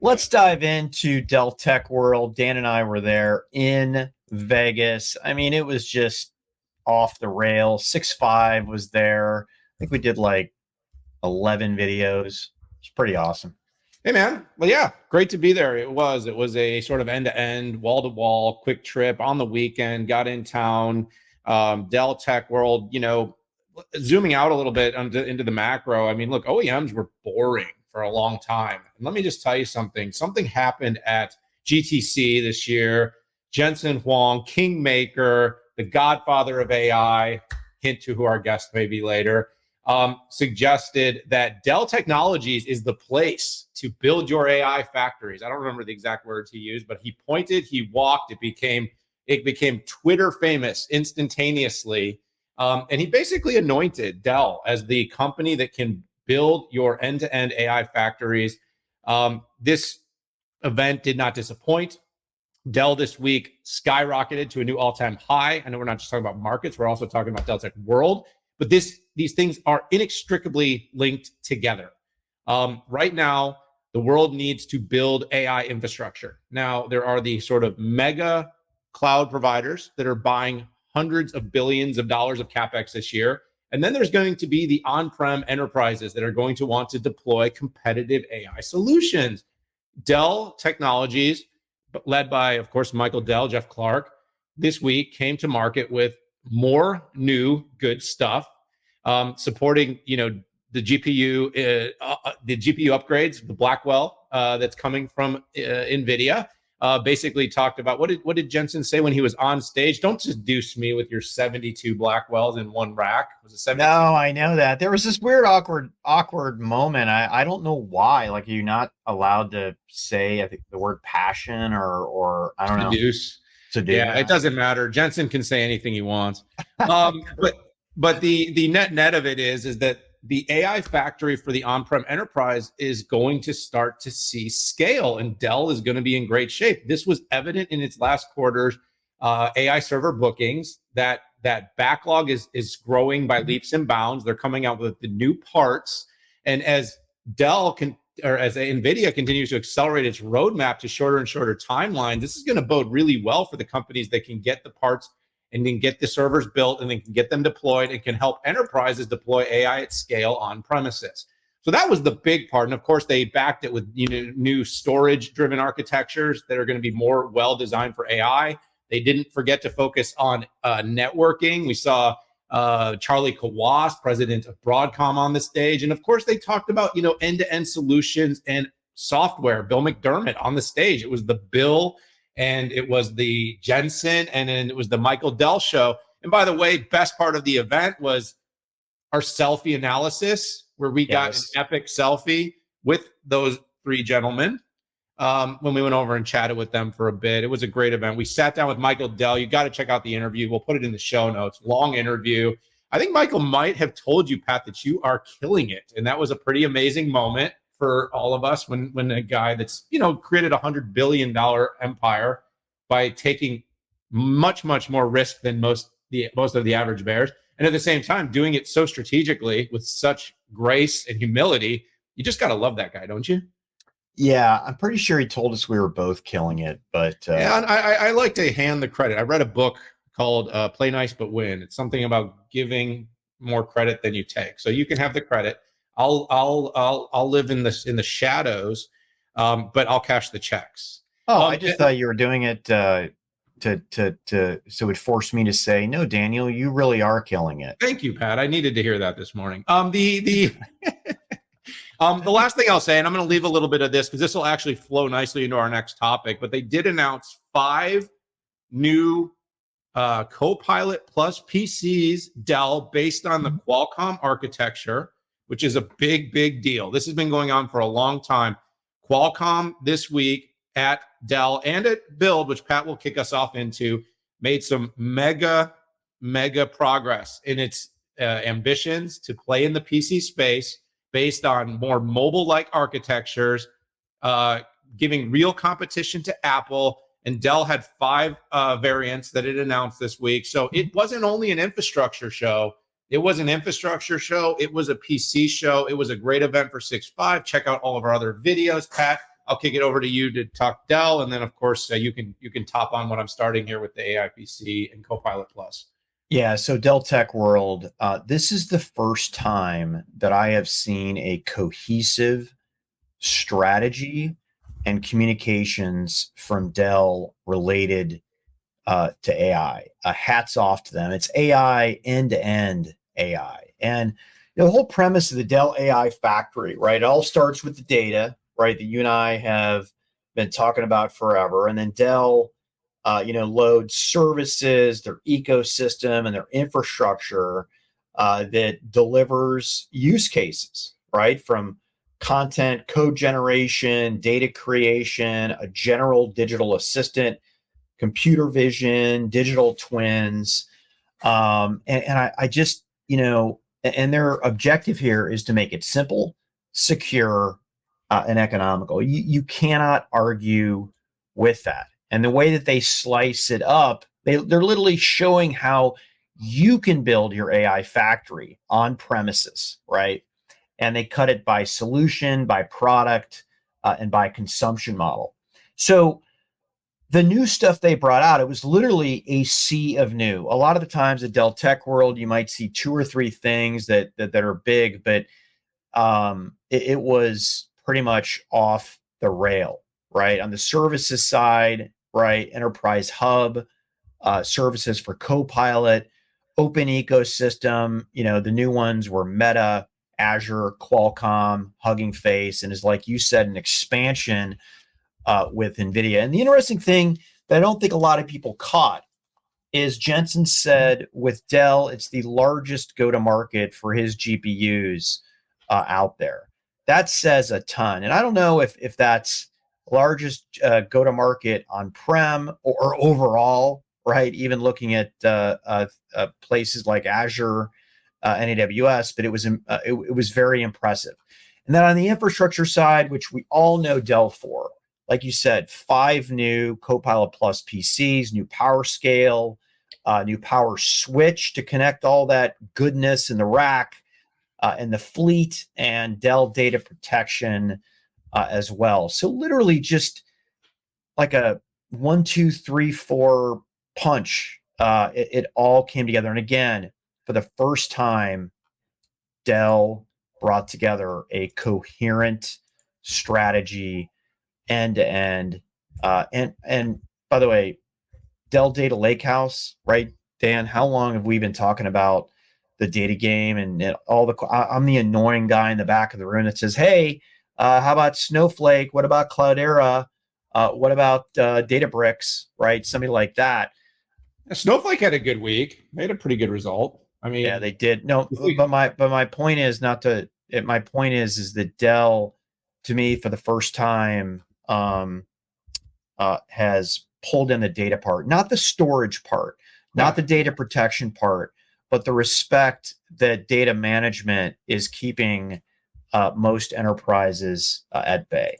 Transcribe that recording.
Let's dive into Dell Tech World. Dan and I were there in Vegas. I mean, it was just off the rails. 6.5 was there. I think we did like 11 videos. It's pretty awesome. Hey, man. Well, yeah, great to be there. It was a sort of end-to-end, wall-to-wall, quick trip on the weekend, got in town. Dell Tech World, zooming out a little bit into the macro. I mean, look, OEMs were boring for a long time. And let me just tell you something. Something happened at GTC this year. Jensen Huang, kingmaker, the godfather of AI, hint to who our guest may be later, suggested that Dell Technologies is the place to build your AI factories. I don't remember the exact words he used, but he pointed, he walked, it became Twitter famous instantaneously. And he basically anointed Dell as the company that can build your end-to-end AI factories. This event did not disappoint. Dell this week skyrocketed to a new all-time high. I know we're not just talking about markets, we're also talking about Dell Tech World, but these things are inextricably linked together. Right now, the world needs to build AI infrastructure. Now, there are the sort of mega cloud providers that are buying hundreds of billions of dollars of CapEx this year. And then there's going to be the on-prem enterprises that are going to want to deploy competitive AI solutions. Dell Technologies, led by, of course, Michael Dell, Jeff Clark, this week came to market with more new good stuff, supporting, the GPU upgrades, the Blackwell that's coming from NVIDIA. Basically talked about what did Jensen say when he was on stage? Don't seduce me with your 72 Blackwells in one rack. Was it 72? No, I know that. There was this weird, awkward moment. I don't know why. Like, you're not allowed to say, I think, the word passion or I don't know. Seduce. Yeah, it doesn't matter. Jensen can say anything he wants. But the net of it is that the AI factory for the on-prem enterprise is going to start to see scale, and Dell is going to be in great shape. This was evident in its last quarter's AI server bookings, that backlog is growing by leaps and bounds. They're coming out with the new parts. And as as NVIDIA continues to accelerate its roadmap to shorter and shorter timelines, this is going to bode really well for the companies that can get the parts and then get the servers built and then can get them deployed and can help enterprises deploy AI at scale on premises. So that was the big part. And of course, they backed it with new storage-driven architectures that are going to be more well-designed for AI. They didn't forget to focus on networking. We saw Charlie Kawwas, president of Broadcom, on the stage. And of course, they talked about, end-to-end solutions and software. Bill McDermott on the stage. It was the Bill and it was the Jensen, and then it was the Michael Dell show. And by the way, best part of the event was our selfie analysis, where we got an epic selfie with those three gentlemen when we went over and chatted with them for a bit. It was a great event. We sat down with Michael Dell. You got to check out the interview. We'll put it in the show notes. Long interview. I think Michael might have told you, Pat, that you are killing it. And that was a pretty amazing moment for all of us when a guy that's created $100 billion empire by taking much more risk than most of the average bears, and at the same time doing it so strategically with such grace and humility. You just got to love that guy, don't you? Yeah, I'm pretty sure he told us we were both killing it, but yeah, and I like to hand the credit. I read a book called Play Nice But Win. It's something about giving more credit than you take, so you can have the credit. I'll live in the shadows, but I'll cash the checks. Oh, I just thought you were doing it so it forced me to say, no, Daniel, you really are killing it. Thank you, Pat. I needed to hear that this morning. The last thing I'll say, and I'm going to leave a little bit of this because this will actually flow nicely into our next topic, but they did announce 5 new Copilot Plus PCs, Dell, based on the Qualcomm architecture, which is a big deal. This has been going on for a long time. Qualcomm this week at Dell and at Build, which Pat will kick us off into, made some mega progress in its ambitions to play in the PC space based on more mobile-like architectures, giving real competition to Apple. And Dell had 5 variants that it announced this week. So it wasn't only an infrastructure show. It was an infrastructure show. It was a PC show. It was a great event for 6.5. Check out all of our other videos. Pat, I'll kick it over to you to talk Dell, and then of course you can top on what I'm starting here with the AI PC and Copilot Plus. Yeah, so Dell Tech World, this is the first time that I have seen a cohesive strategy and communications from Dell related to AI. Hats off to them. It's AI, end to end AI. And the whole premise of the Dell AI factory, right? It all starts with the data, right? That you and I have been talking about forever. And then Dell, loads services, their ecosystem, and their infrastructure that delivers use cases, right? From content, code generation, data creation, a general digital assistant, computer vision, digital twins. And I just, and their objective here is to make it simple, secure, and economical. You cannot argue with that. And the way that they slice it up, they're literally showing how you can build your AI factory on premises, right? And they cut it by solution, by product, and by consumption model. So the new stuff they brought out, it was literally a sea of new. A lot of the times at Dell Tech World, you might see two or three things that are big, but it was pretty much off the rail, right? On the services side, right? Enterprise Hub, services for Copilot, open ecosystem. The new ones were Meta, Azure, Qualcomm, Hugging Face, and is, like you said, an expansion with NVIDIA. And the interesting thing that I don't think a lot of people caught is Jensen said with Dell, it's the largest go-to-market for his GPUs out there. That says a ton. And I don't know if that's largest go-to-market on-prem or overall, right? Even looking at places like Azure and AWS, but it was very impressive. And then on the infrastructure side, which we all know Dell for, like you said, 5 new Copilot Plus PCs, new power scale, new power switch to connect all that goodness in the rack and the fleet, and Dell data protection as well. So literally just like a 1, 2, 3, 4 punch. It all came together. And again, for the first time, Dell brought together a coherent strategy end to end. And by the way, Dell Data Lakehouse, right, Dan? How long have we been talking about the data game and all the? I'm the annoying guy in the back of the room that says, "Hey, how about Snowflake? What about Cloudera? What about Databricks? Right? Somebody like that." Snowflake had a good week, made a pretty good result. I mean, Yeah, they did. No, but my point is not to. My point is that Dell, to me, for the first time, has pulled in the data part, not the storage part, not the data protection part, but the respect that data management is keeping most enterprises at bay.